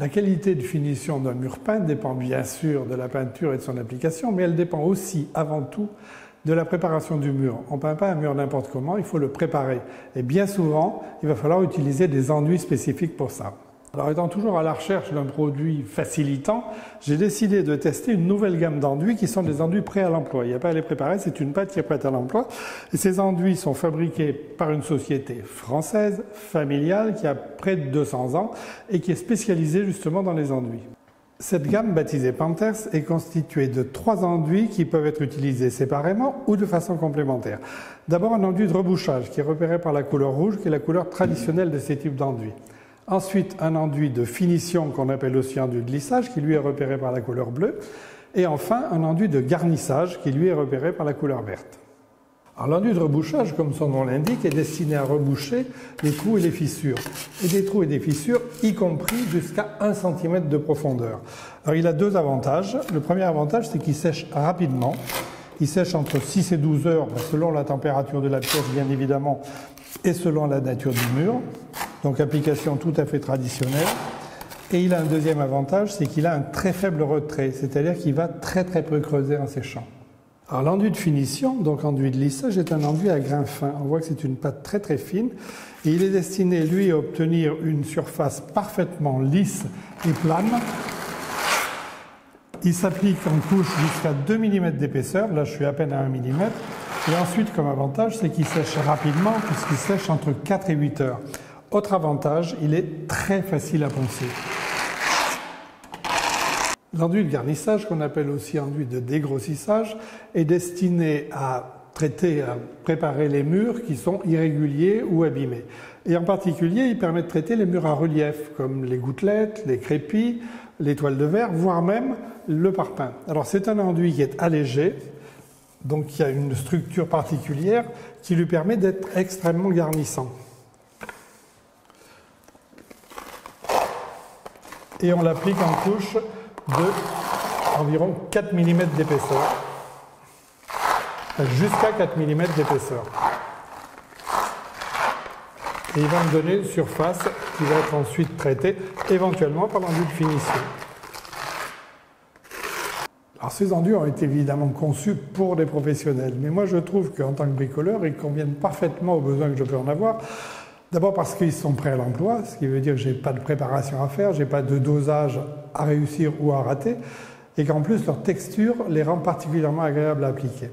La qualité de finition d'un mur peint dépend bien sûr de la peinture et de son application, mais elle dépend aussi, avant tout, de la préparation du mur. On ne peint pas un mur n'importe comment, il faut le préparer. Et bien souvent, il va falloir utiliser des enduits spécifiques pour ça. Alors, étant toujours à la recherche d'un produit facilitant, j'ai décidé de tester une nouvelle gamme d'enduits qui sont des enduits prêts à l'emploi. Il n'y a pas à les préparer, c'est une pâte qui est prête à l'emploi. Et ces enduits sont fabriqués par une société française, familiale, qui a près de 200 ans et qui est spécialisée justement dans les enduits. Cette gamme, baptisée Panthers, est constituée de 3 enduits qui peuvent être utilisés séparément ou de façon complémentaire. D'abord, un enduit de rebouchage qui est repéré par la couleur rouge, qui est la couleur traditionnelle de ces types d'enduits. Ensuite, un enduit de finition qu'on appelle aussi enduit de lissage, qui lui est repéré par la couleur bleue. Et enfin, un enduit de garnissage, qui lui est repéré par la couleur verte. Alors, l'enduit de rebouchage, comme son nom l'indique, est destiné à reboucher les trous et les fissures. Et des trous et des fissures, y compris jusqu'à 1 cm de profondeur. Alors, il a 2 avantages. Le premier avantage, c'est qu'il sèche rapidement. Il sèche entre 6 et 12 heures, selon la température de la pièce, bien évidemment, et selon la nature du mur. Donc, application tout à fait traditionnelle. Et il a un deuxième avantage, c'est qu'il a un très faible retrait, c'est-à-dire qu'il va très peu creuser en séchant. Alors, l'enduit de finition, donc enduit de lissage, est un enduit à grains fins. On voit que c'est une pâte très fine. Et il est destiné, lui, à obtenir une surface parfaitement lisse et plane. Il s'applique en couche jusqu'à 2 mm d'épaisseur. Là, je suis à peine à 1 mm. Et ensuite, comme avantage, c'est qu'il sèche rapidement, puisqu'il sèche entre 4 et 8 heures. Autre avantage, il est très facile à poncer. L'enduit de garnissage, qu'on appelle aussi enduit de dégrossissage, est destiné à préparer les murs qui sont irréguliers ou abîmés. Et en particulier, il permet de traiter les murs à relief, comme les gouttelettes, les crépis, les toiles de verre, voire même le parpaing. Alors, c'est un enduit qui est allégé, donc qui a une structure particulière qui lui permet d'être extrêmement garnissant. Et on l'applique en couche de environ 4 mm d'épaisseur, jusqu'à 4 mm d'épaisseur. Et il va me donner une surface qui va être ensuite traitée, éventuellement par l'enduit de finition. Alors, ces enduits ont été évidemment conçus pour des professionnels, mais moi je trouve qu'en tant que bricoleur, ils conviennent parfaitement aux besoins que je peux en avoir. D'abord parce qu'ils sont prêts à l'emploi, ce qui veut dire que je n'ai pas de préparation à faire, je n'ai pas de dosage à réussir ou à rater, et qu'en plus leur texture les rend particulièrement agréables à appliquer.